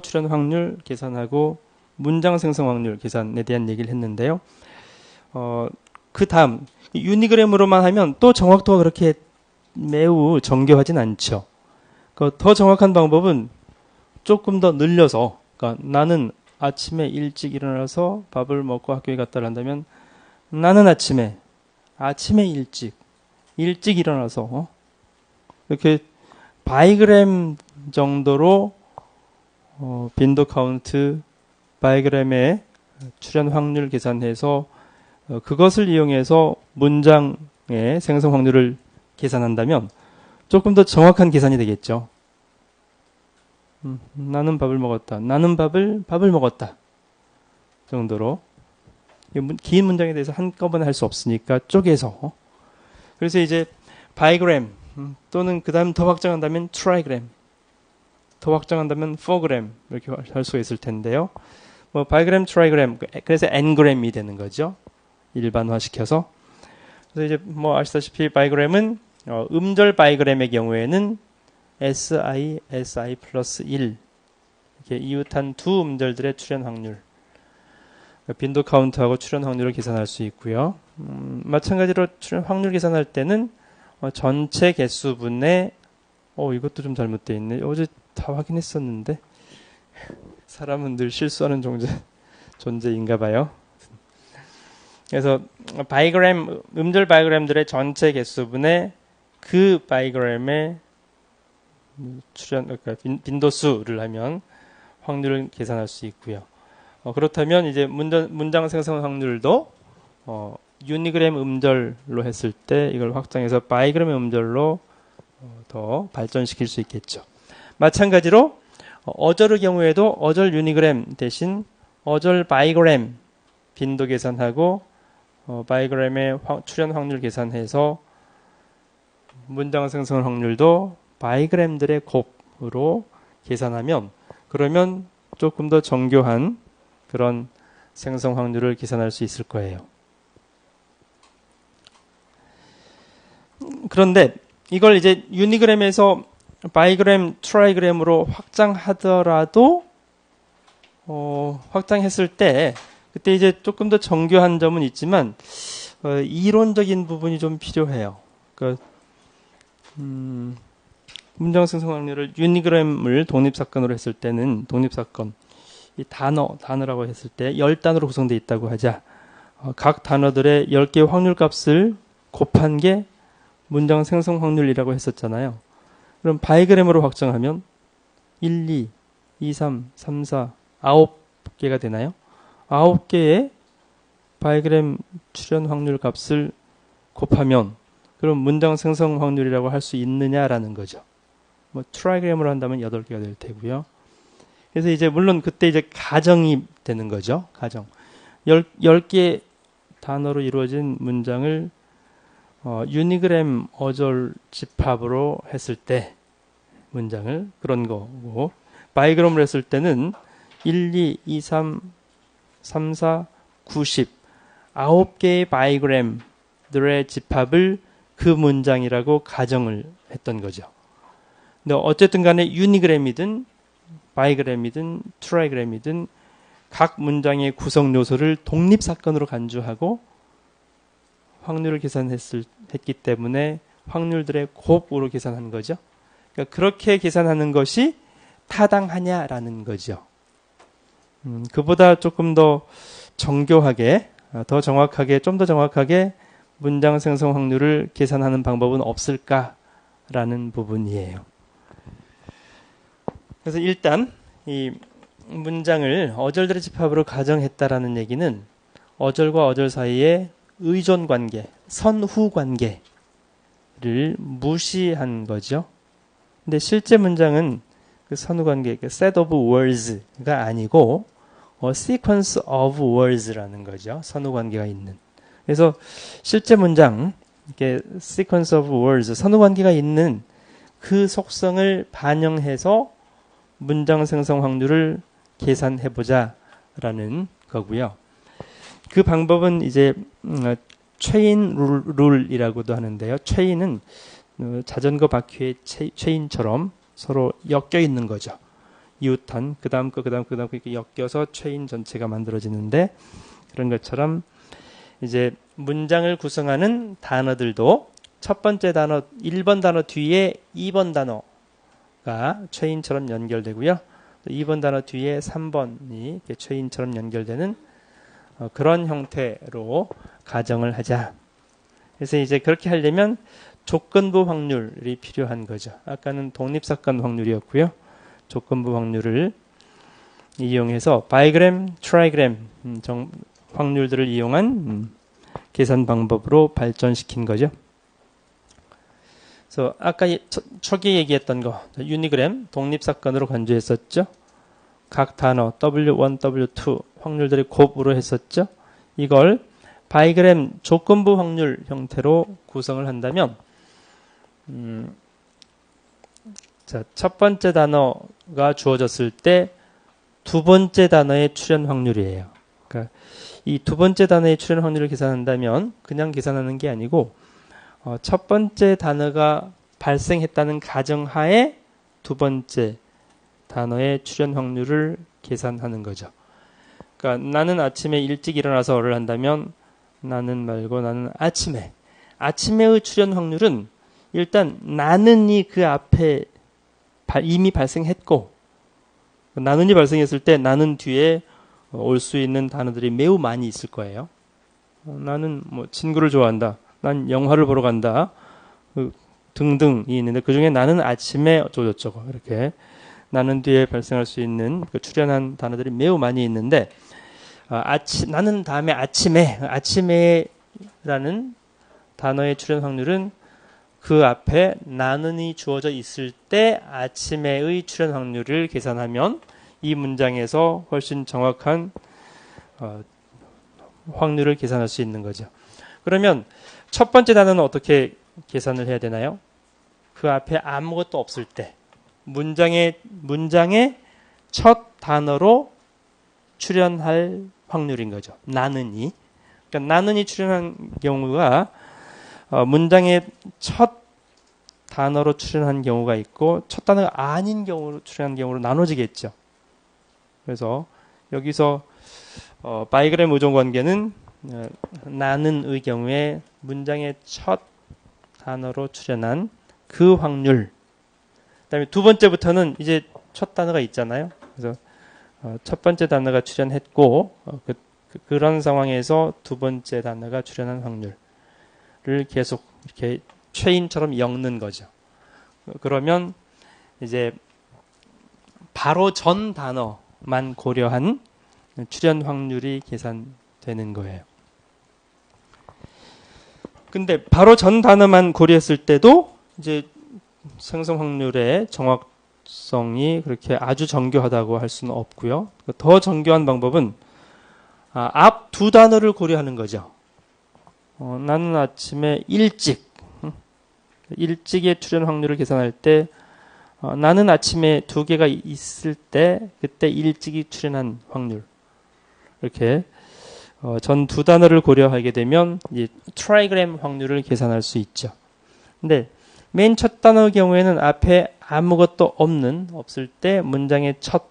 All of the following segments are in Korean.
출현 확률 계산하고 문장 생성 확률 계산에 대한 얘기를 했는데요. 그 다음 유니그램으로만 하면 또 정확도가 그렇게 매우 정교하진 않죠. 더 정확한 방법은 조금 더 늘려서, 그러니까 나는 아침에 일찍 일어나서 밥을 먹고 학교에 갔다 한다면 나는 아침에 일찍 일어나서 이렇게 바이그램 정도로 빈도 카운트 바이그램의 출현 확률 계산해서 그것을 이용해서 문장의 생성 확률을 계산한다면 조금 더 정확한 계산이 되겠죠. 나는 밥을 먹었다. 나는 밥을 먹었다. 정도로. 긴 문장에 대해서 한꺼번에 할 수 없으니까 쪼개서. 그래서 이제 바이그램 또는 그 다음 더 확장한다면 트라이그램, 더 확장한다면 포그램 이렇게 할 수가 있을 텐데요. 바이그램, 트라이그램, 그래서 n그램이 되는 거죠. 일반화시켜서. 그래서 이제 아시다시피 바이그램은 음절 바이그램의 경우에는 SI 플러스 1 이렇게 이웃한 두 음절들의 출현 확률, 빈도 카운트하고 출현 확률을 계산할 수 있고요. 마찬가지로 출현 확률 계산할 때는 전체 개수분의 이것도 좀 잘못되어 있네. 어제 다 확인했었는데 사람은 늘 실수하는 존재인가 봐요. 그래서 바이그램, 음절 바이그램들의 전체 개수분의 그 바이그램의 그러니까 빈도수를 하면 확률을 계산할 수 있고요. 그렇다면 이제 문장 생성 확률도 유니그램 음절로 했을 때 이걸 확장해서 바이그램 음절로 더 발전시킬 수 있겠죠. 마찬가지로 어절의 경우에도 어절 유니그램 대신 어절 바이그램 빈도 계산하고 바이그램의 출현 확률 계산해서 문장 생성 확률도 바이그램들의 곱으로 계산하면 그러면 조금 더 정교한 그런 생성 확률을 계산할 수 있을 거예요. 그런데 이걸 이제 유니그램에서 바이그램, 트라이그램으로 확장하더라도 확장했을 때 그때 이제 조금 더 정교한 점은 있지만 이론적인 부분이 좀 필요해요. 그러니까 문장 생성 확률을 유니그램을 독립사건으로 했을 때는 독립사건 이 단어라고 했을 때 10단어로 구성되어 있다고 하자. 각 단어들의 10개의 확률 값을 곱한 게 문장 생성 확률이라고 했었잖아요. 그럼 바이그램으로 확장하면 1, 2, 2, 3, 3, 4, 9개가 되나요? 9개의 바이그램 출현 확률 값을 곱하면 그럼 문장 생성 확률이라고 할 수 있느냐라는 거죠. 트라이그램으로 한다면 8개가 될 테고요. 그래서 이제 물론 그때 이제 가정이 되는 거죠. 가정. 10개 단어로 이루어진 문장을 유니그램 어절 집합으로 했을 때 문장을 그런 거고 바이그램으로 했을 때는 1, 2, 2, 3, 3, 4, 90 9개의 바이그램들의 집합을 그 문장이라고 가정을 했던 거죠. 근데 어쨌든 간에 유니그램이든 바이그램이든 트라이그램이든 각 문장의 구성 요소를 독립사건으로 간주하고 확률을 계산했기 때문에 확률들의 곱으로 계산한 거죠. 그러니까 그렇게 계산하는 것이 타당하냐라는 거죠. 그보다 조금 더 정교하게, 좀 더 정확하게 문장 생성 확률을 계산하는 방법은 없을까라는 부분이에요. 그래서 일단 이 문장을 어절들의 집합으로 가정했다라는 얘기는 어절과 어절 사이에 의존 관계, 선후 관계를 무시한 거죠. 근데 실제 문장은 그 선후 관계, 그 set of words가 아니고 sequence of words라는 거죠. 선후 관계가 있는. 그래서 실제 문장, 이렇게 sequence of words, 선후 관계가 있는 그 속성을 반영해서 문장 생성 확률을 계산해보자라는 거고요. 그 방법은 이제 체인 룰이라고도 하는데요. 체인은 자전거 바퀴의 체인처럼 서로 엮여 있는 거죠. 이웃한 그 다음 거 이렇게 엮여서 체인 전체가 만들어지는데 그런 것처럼 이제 문장을 구성하는 단어들도 첫 번째 단어 1번 단어 뒤에 2번 단어가 체인처럼 연결되고요. 2번 단어 뒤에 3번이 체인처럼 연결되는 그런 형태로 가정을 하자. 그래서 이제 그렇게 하려면 조건부 확률이 필요한 거죠. 아까는 독립사건 확률이었고요. 조건부 확률을 이용해서 바이그램, 트라이그램 확률들을 이용한 계산 방법으로 발전시킨 거죠. 그래서 아까 초기에 얘기했던 거 유니그램 독립사건으로 간주했었죠. 각 단어 W1, W2 확률들의 곱으로 했었죠. 이걸 바이그램 조건부 확률 형태로 구성을 한다면 자, 첫 번째 단어가 주어졌을 때 두 번째 단어의 출현 확률이에요. 그러니까 이 두 번째 단어의 출현 확률을 계산한다면 그냥 계산하는 게 아니고 첫 번째 단어가 발생했다는 가정하에 두 번째 단어의 출현 확률을 계산하는 거죠. 그러니까 나는 아침에 일찍 일어나서 어를 한다면 나는 말고 나는 아침에의 출현 확률은 일단 나는이 그 앞에 이미 발생했고 나는이 발생했을 때 나는 뒤에 올 수 있는 단어들이 매우 많이 있을 거예요. 나는 뭐 친구를 좋아한다. 난 영화를 보러 간다. 등등이 있는데 그 중에 나는 아침에 어쩌고저쩌고 이렇게 나는 뒤에 발생할 수 있는 출현한 단어들이 매우 많이 있는데 나는 다음에 아침에라는 단어의 출현 확률은 그 앞에 나는이 주어져 있을 때 아침에의 출현 확률을 계산하면 이 문장에서 훨씬 정확한 확률을 계산할 수 있는 거죠. 그러면 첫 번째 단어는 어떻게 계산을 해야 되나요? 그 앞에 아무것도 없을 때 문장의 첫 단어로 출현할 확률인 거죠. 나는이. 그러니까 나는이 출현한 경우가 문장의 첫 단어로 출현한 경우가 있고 첫 단어가 아닌 경우로 출현한 경우로 나눠지겠죠. 그래서 여기서 바이그램 의존 관계는 나는의 경우에 문장의 첫 단어로 출현한 그 확률. 그다음에 두 번째부터는 이제 첫 단어가 있잖아요. 그래서 첫 번째 단어가 출현했고 그런 상황에서 두 번째 단어가 출현한 확률을 계속 이렇게 체인처럼 엮는 거죠. 그러면 이제 바로 전 단어만 고려한 출현 확률이 계산되는 거예요. 근데 바로 전 단어만 고려했을 때도 이제 생성 확률의 정확성이 그렇게 아주 정교하다고 할 수는 없고요. 더 정교한 방법은 앞 두 단어를 고려하는 거죠. 나는 아침에 일찍의 출현 확률을 계산할 때 나는 아침에 두 개가 있을 때 그때 일찍이 출현한 확률 이렇게 전 두 단어를 고려하게 되면 이 트라이그램 확률을 계산할 수 있죠. 근데 맨 첫 단어의 경우에는 앞에 아무것도 없을 때 문장의 첫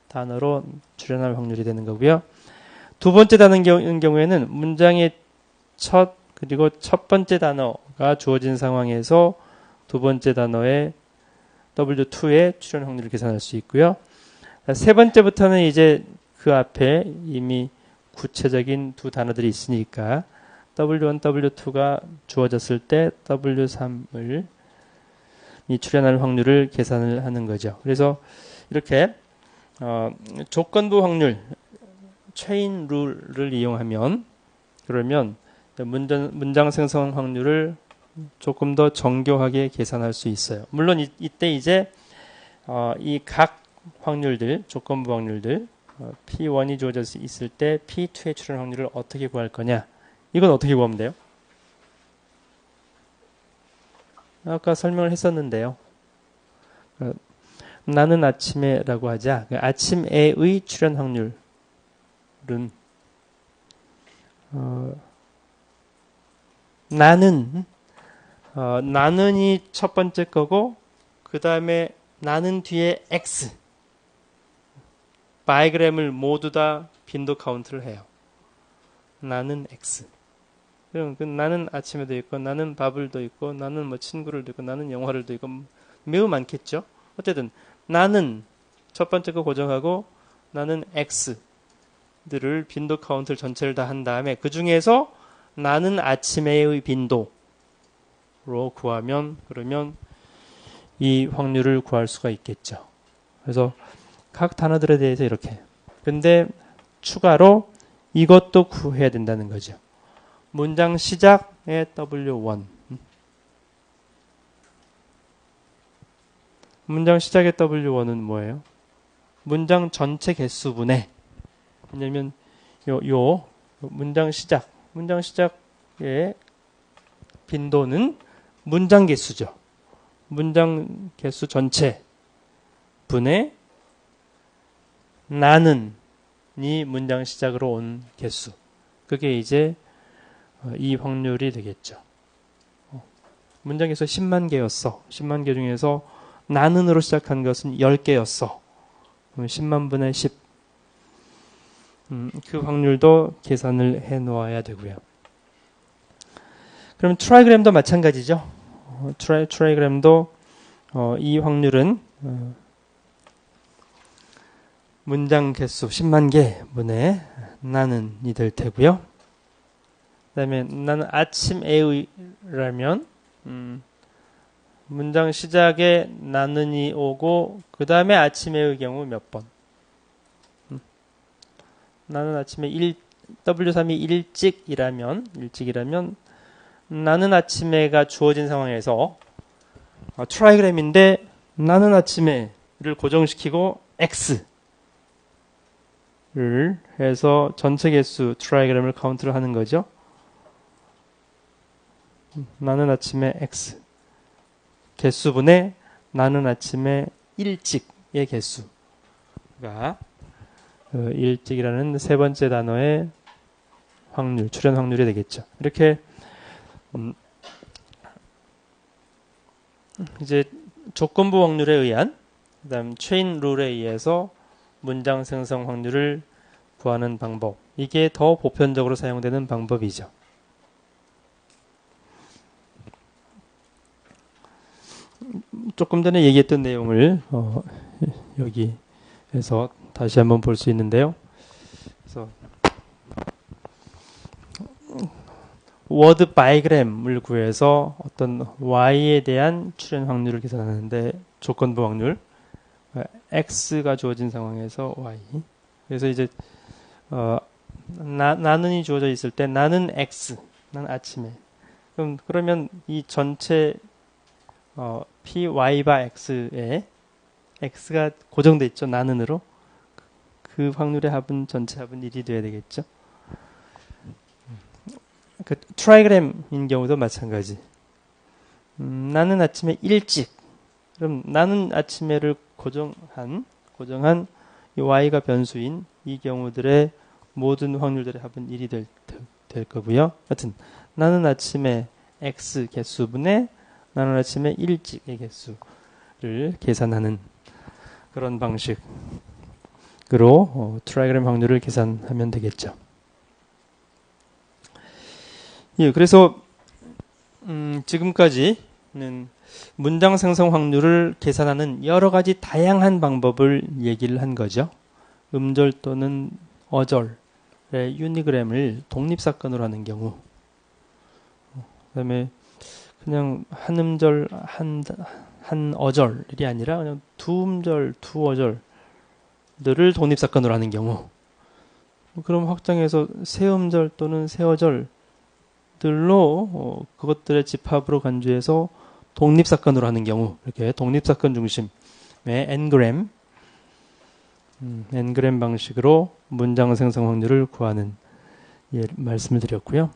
단어로 출현할 확률이 되는 거고요. 두 번째 단어인 경우에는 문장의 그리고 첫 번째 단어가 주어진 상황에서 두 번째 단어의 W2의 출현 확률을 계산할 수 있고요. 세 번째부터는 이제 그 앞에 이미 구체적인 두 단어들이 있으니까 W1, W2가 주어졌을 때 W3을 출현할 확률을 계산을 하는 거죠. 그래서 이렇게 조건부 확률, 체인 룰을 이용하면 그러면 문장 생성 확률을 조금 더 정교하게 계산할 수 있어요. 물론 이때 이제 이 각 확률들, 조건부 확률들 P1이 주어져 있을 때 P2의 출현 확률을 어떻게 구할 거냐? 이건 어떻게 구하면 돼요? 아까 설명을 했었는데요. 나는 아침에라고 하자. 아침에의 출현 확률은 나는이 첫 번째 거고 그 다음에 나는 뒤에 X 바이그램을 모두 다 빈도 카운트를 해요. 나는 X. 그럼 나는 아침에도 있고, 나는 밥을도 있고, 나는 뭐 친구를 있고, 나는 영화를 있고, 매우 많겠죠. 어쨌든 나는 첫 번째 거 고정하고 나는 X들을 빈도 카운트를 전체를 다 한 다음에 그 중에서 나는 아침에의 빈도로 구하면 그러면 이 확률을 구할 수가 있겠죠. 그래서 각 단어들에 대해서 이렇게. 근데 추가로 이것도 구해야 된다는 거죠. 문장 시작에 W1. 문장 시작의 W1은 뭐예요? 문장 전체 개수분의, 왜냐면 요 문장 시작의 빈도는 문장 개수죠. 문장 개수 전체 분의 나는 이 문장 시작으로 온 개수. 그게 이제 이 확률이 되겠죠. 문장 개수 10만 개였어. 10만 개 중에서 나는으로 시작한 것은 10개였어. 그럼 10만 분의 10. 그 확률도 계산을 해 놓아야 되고요. 그럼 트라이그램도 마찬가지죠. 트라이그램도 이 확률은 문장 개수 10만 개 분의 나는이 될 테고요. 그 다음에 나는 아침에라면 문장 시작에 나는이 오고 그 다음에 아침에의 경우 몇 번? 나는 아침에 W3이 일찍이라면 나는 아침에가 주어진 상황에서 트라이그램인데 나는 아침에를 고정시키고 X를 해서 전체 개수 트라이그램을 카운트를 하는 거죠. 나는 아침에 X 개수분의 나는 아침에 일찍의 개수가 일찍이라는 세 번째 단어의 확률, 출현 확률이 되겠죠. 이렇게 이제 조건부 확률에 의한 그다음 체인 룰에 의해서 문장 생성 확률을 구하는 방법. 이게 더 보편적으로 사용되는 방법이죠. 조금 전에 얘기했던 내용을 여기에서 다시 한번 볼 수 있는데요. 그래서 워드 바이그램을 구해서 어떤 y에 대한 출현 확률을 계산하는데 조건부 확률 x가 주어진 상황에서 y. 그래서 이제 나는이 주어져 있을 때 나는 x, 난 아침에. 그러면 이 전체 p y 바 x에 x가 고정돼 있죠. 나는으로. 그 확률의 합은 전체 합은 1이 돼야 되겠죠. 그 트라이그램인 경우도 마찬가지. 나는 아침에 일찍. 그럼 나는 아침에를 고정한 이 y가 변수인 이 경우들의 모든 확률들의 합은 1이 될 거고요. 하여튼 나는 아침에 x 개수분의 나는 아침에 일찍의 개수를 계산하는 그런 방식으로 트라이그램 확률을 계산하면 되겠죠. 예, 그래서 지금까지는 문장 생성 확률을 계산하는 여러 가지 다양한 방법을 얘기를 한 거죠. 음절 또는 어절의 유니그램을 독립사건으로 하는 경우, 그다음에 그냥 한 음절 한 어절이 아니라 그냥 두 음절 두 어절들을 독립사건으로 하는 경우, 그럼 확장해서 세 음절 또는 세 어절 들로 그것들의 집합으로 간주해서 독립사건으로 하는 경우, 이렇게 독립사건 중심의 n그램 방식으로 문장 생성 확률을 구하는 말씀을 드렸고요.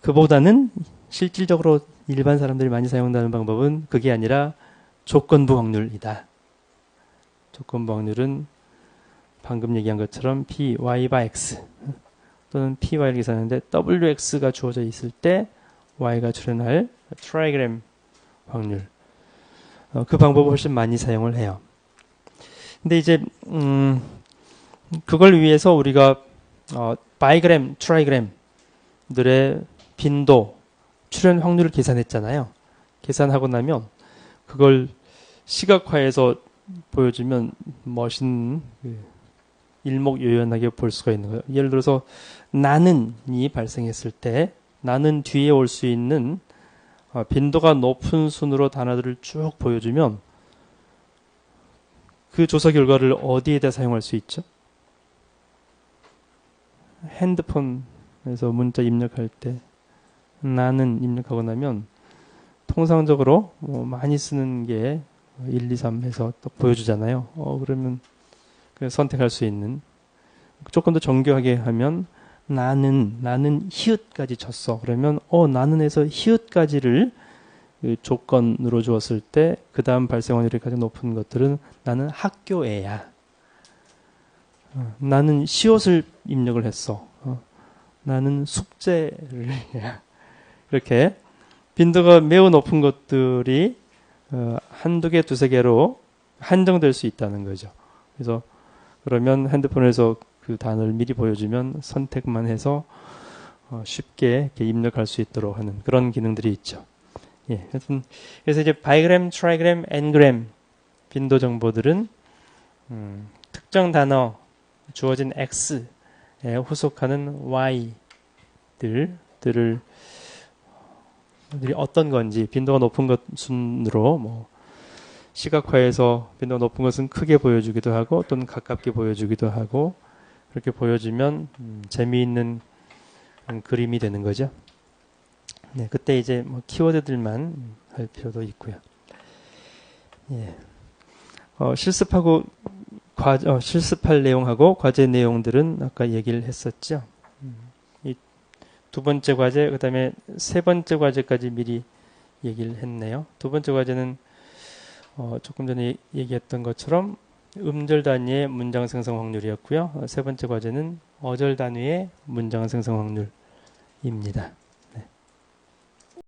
그보다는 실질적으로 일반 사람들이 많이 사용하는 방법은 그게 아니라 조건부 확률이다. 조건부 확률은 방금 얘기한 것처럼 p y 바 x 또는 py를 계산하는데 wx가 주어져 있을 때 y가 출현할 트라이그램 확률. 그 방법을 훨씬 많이 사용을 해요. 근데 이제 그걸 위해서 우리가 바이그램, 트라이그램들의 빈도, 출현 확률을 계산했잖아요. 계산하고 나면 그걸 시각화해서 보여주면 멋있는 일목요연하게 볼 수가 있는 거예요. 예를 들어서 나는이 발생했을 때 나는 뒤에 올 수 있는 빈도가 높은 순으로 단어들을 쭉 보여주면 그 조사 결과를 어디에다 사용할 수 있죠? 핸드폰에서 문자 입력할 때 나는 입력하고 나면 통상적으로 많이 쓰는 게 1, 2, 3 해서 또 보여주잖아요. 그러면 선택할 수 있는 조금 더 정교하게 하면 나는 히읗까지 쳤어. 그러면 나는에서 히읗까지를 조건으로 주었을 때 그 다음 발생 확률이 가장 높은 것들은 나는 학교에야. 나는 시옷을 입력을 했어. 나는 숙제를 해야. 이렇게 빈도가 매우 높은 것들이 한두 개, 두세 개로 한정될 수 있다는 거죠. 그래서 그러면 핸드폰에서 그 단어를 미리 보여주면 선택만 해서 쉽게 이렇게 입력할 수 있도록 하는 그런 기능들이 있죠. 예, 그래서 이제 바이그램, 트라이그램, 엔그램 빈도 정보들은 특정 단어 주어진 X에 후속하는 Y들을 어떤 건지 빈도가 높은 것 순으로 시각화해서 빈도가 높은 것은 크게 보여주기도 하고 또는 가깝게 보여주기도 하고 그렇게 보여주면 재미있는 그림이 되는 거죠. 네, 그때 이제 키워드들만 할 필요도 있고요. 예. 실습하고 실습할 내용하고 과제 내용들은 아까 얘기를 했었죠. 이 두 번째 과제, 그 다음에 세 번째 과제까지 미리 얘기를 했네요. 두 번째 과제는 조금 전에 얘기했던 것처럼 음절 단위의 문장 생성 확률이었고요. 세 번째 과제는 어절 단위의 문장 생성 확률입니다.